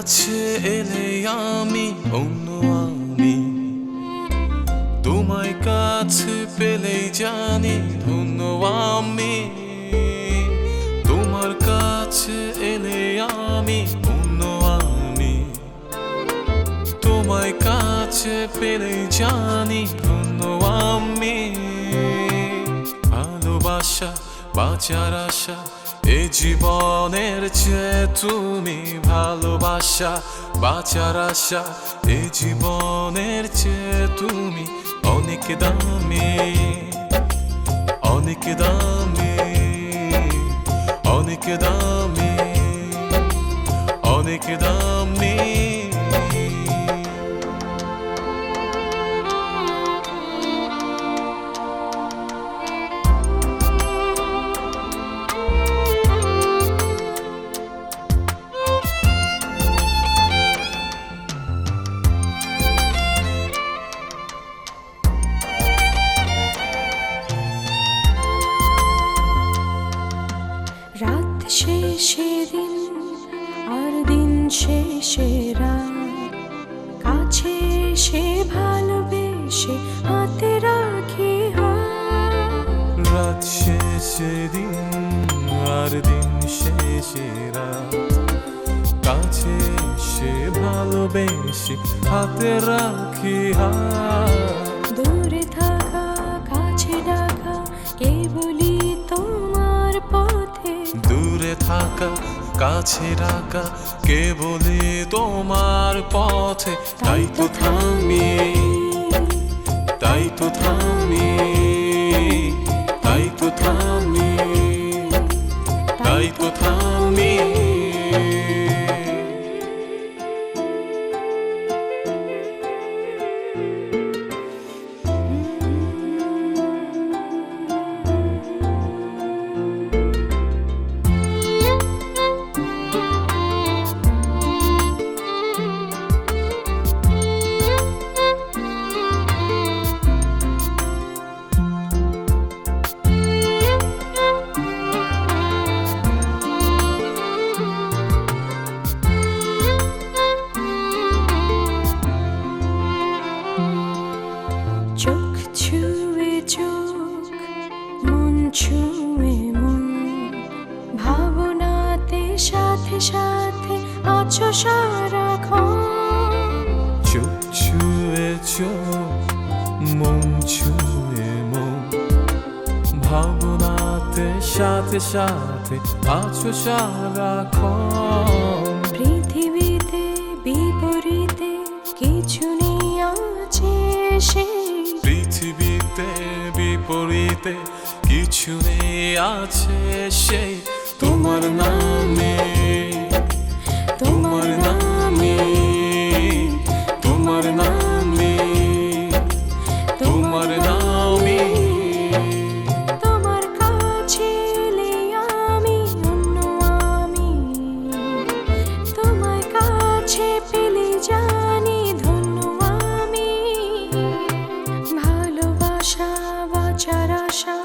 কাছে এলে আমি অন্য আমি, তোমায় কাছে পেলেই জানি ধন্য আমি। তোমার কাছে এলে আমি অন্য আমি, তোমায় কাছে পেলেই জানি ধন্য আমি। ভালোবাসা বাঁচার আশা এ জীবনের চেয়ে তুমি, ভালোবাসা বাঁচার আশা এ জীবনের চেয়ে তুমি অনেক দামি, অনেক দামি, অনেক দামি, অনেক দামি। রাত শেষে দিন আর দিন শেষে রাত, কাছে সে ভালোবেসে হাতে রাখি হাত। রাত শেষে দিন আর দিন শেষে রাত, কাছে সে ভালোবেসে হাতে রাখি হাত। দূরে থাকা কাছে ডাকা কেবলই তোমার পথে, দূরে থাকা কাছে রাখা কেবলই তোমার পথে। তাই তো থামি, তাই তো থামি, তাই তো থামি, তাই তো থামি। চোখ ছুঁয়ে চোখ, মন ছুঁয়ে মন, ভাবনাতে সাথে সাথে আছো সারাক্ষণ। চোখ ছুঁয়ে চোখ, মন ছুঁয়ে মন, ভাবনাতে সাথে সাথে আছো সারাক্ষণ। পৃথিবীতে বিপরীতে কিছু নেই আছে সে, পৃথিবীতে বিপরীতে কিছু নেই আছে সেই তোমার নামে, তোমার নামে, তোমার নামে, তোমার নামে। তোমার কাছে এলে আমি অন্য আমি, তোমার কাছে পেলে জানি ধন্য আমি। ভালোবাসা বাঁচার আশা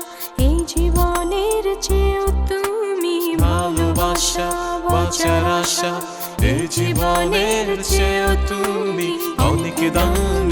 এই জীবনের চেয়েও তুমি, ভালোবাসা বাঁচার আশা এই জীবনের চেয়েও তুমি অনেক দামি।